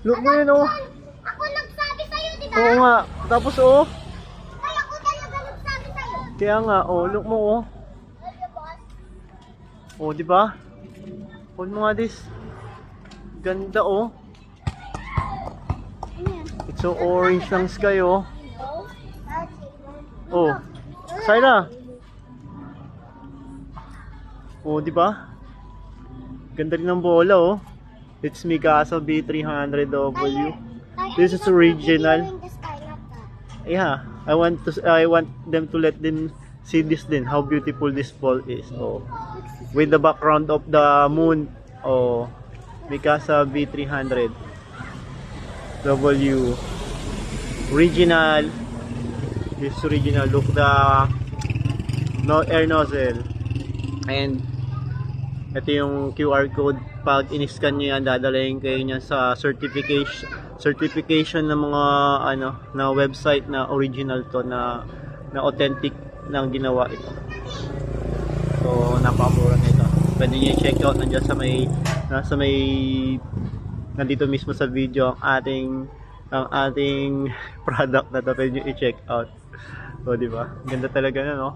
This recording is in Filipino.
Look mo yun, oh. Ako nagsabi sa'yo, di ba? Oo nga. Tapos, oh. Ay, ako talaga nagsabi sa'yo. Kaya nga, oh. Look mo, oh. Ano, boss? Oh, di ba? Hold mo nga this. Ganda, oh. Ano yan? It's so orange ng sky, oh. Oh. Oh. Syra. Oh, di ba? Ganda rin ng bola, oh. It's Mikasa B300W. This is original. Yeah, I want them to let them see this din, how beautiful this ball is. Oh. With the background of the moon. Oh. Mikasa B300 W. Original. This original. Look the air nozzle. And ito yung QR code. Pag in-scan nyo yan, dadalayin kayo niya sa certification ng mga na website na original to, na authentic na ginawa ito. So napakamura nito. Pwede nyo i-check out nandiyan sa may nandito mismo sa video ang ating product na to. Pwede nyo i-check out. So di ba? Ganda talaga na, no?